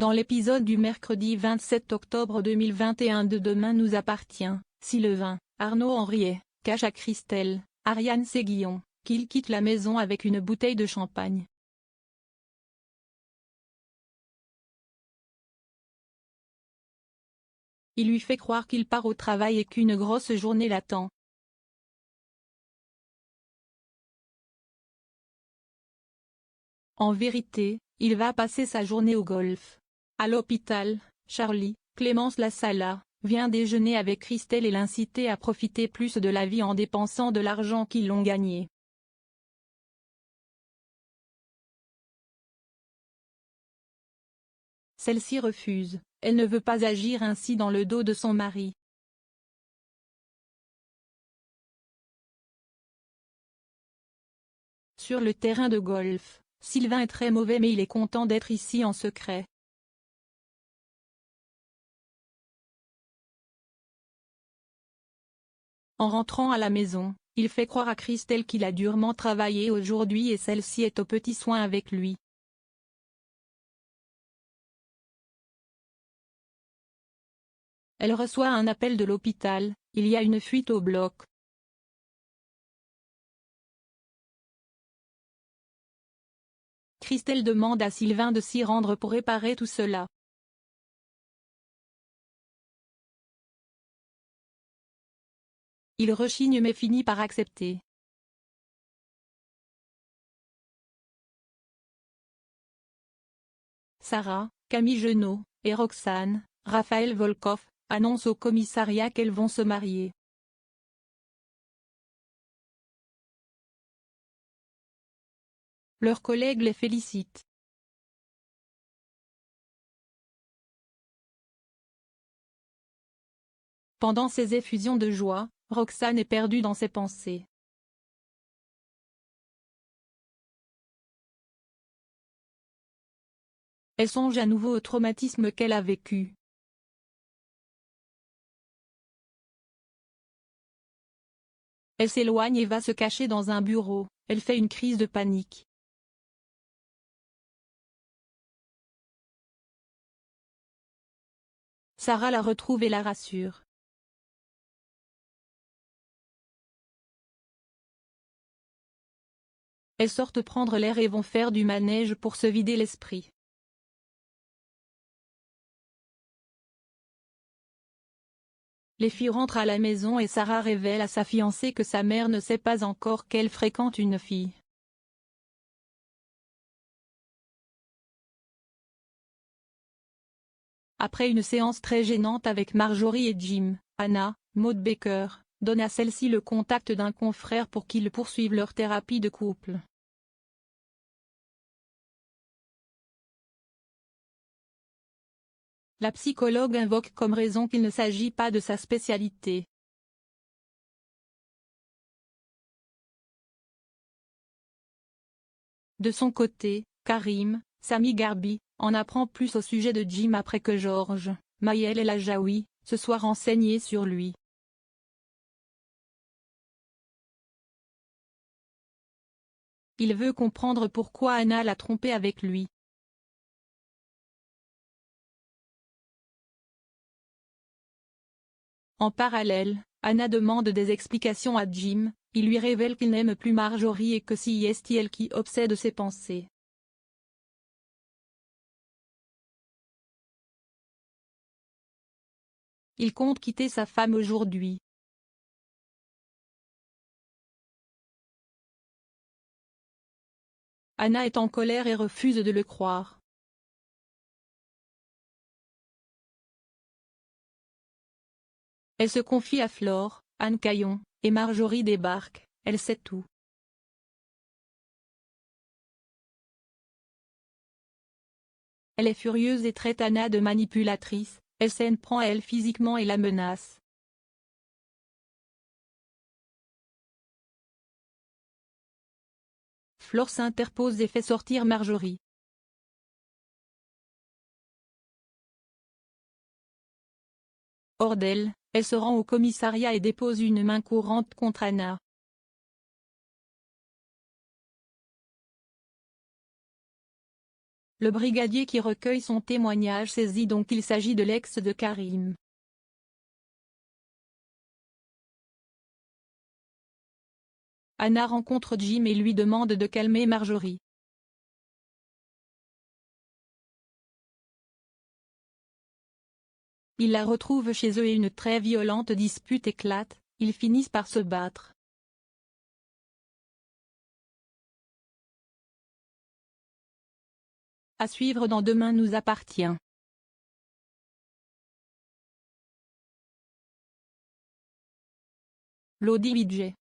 Dans l'épisode du mercredi 27 octobre 2021 de Demain nous appartient, Sylvain, Arnaud Henriet, cache à Christelle, Ariane Séguillon, qu'il quitte la maison avec une bouteille de champagne. Il lui fait croire qu'il part au travail et qu'une grosse journée l'attend. En vérité, il va passer sa journée au golf. À l'hôpital, Charlie, Clémence Lassala, vient déjeuner avec Christelle et l'inciter à profiter plus de la vie en dépensant de l'argent qu'ils l'ont gagné. Celle-ci refuse, elle ne veut pas agir ainsi dans le dos de son mari. Sur le terrain de golf, Sylvain est très mauvais mais il est content d'être ici en secret. En rentrant à la maison, il fait croire à Christelle qu'il a durement travaillé aujourd'hui et celle-ci est aux petits soins avec lui. Elle reçoit un appel de l'hôpital, il y a une fuite au bloc. Christelle demande à Sylvain de s'y rendre pour réparer tout cela. Il rechigne mais finit par accepter. Sarah, Camille Genot, et Roxane, Raphaël Volkov, annoncent au commissariat qu'elles vont se marier. Leurs collègues les félicitent. Pendant ces effusions de joie, Roxane est perdue dans ses pensées. Elle songe à nouveau au traumatisme qu'elle a vécu. Elle s'éloigne et va se cacher dans un bureau, elle fait une crise de panique. Sarah la retrouve et la rassure. Elles sortent prendre l'air et vont faire du manège pour se vider l'esprit. Les filles rentrent à la maison et Sarah révèle à sa fiancée que sa mère ne sait pas encore qu'elle fréquente une fille. Après une séance très gênante avec Marjorie et Jim, Anna, Maud Baker, donne à celle-ci le contact d'un confrère pour qu'ils poursuivent leur thérapie de couple. La psychologue invoque comme raison qu'il ne s'agit pas de sa spécialité. De son côté, Karim, Sami Garbi, en apprend plus au sujet de Jim après que Georges, Maëlle et Lajaoui se soient renseignés sur lui. Il veut comprendre pourquoi Anna l'a trompé avec lui. En parallèle, Anna demande des explications à Jim, il lui révèle qu'il n'aime plus Marjorie et que c'est elle qui obsède ses pensées. Il compte quitter sa femme aujourd'hui. Anna est en colère et refuse de le croire. Elle se confie à Flore, Anne Caillon, et Marjorie débarque, elle sait tout. Elle est furieuse et traite Anna de manipulatrice, elle s'en prend à elle physiquement et la menace. Flore s'interpose et fait sortir Marjorie. Hors d'elle, elle se rend au commissariat et dépose une main courante contre Anna. Le brigadier qui recueille son témoignage saisit donc qu'il s'agit de l'ex de Karim. Anna rencontre Jim et lui demande de calmer Marjorie. Il la retrouve chez eux et une très violente dispute éclate, ils finissent par se battre. À suivre dans Demain nous appartient. Lodi Widget.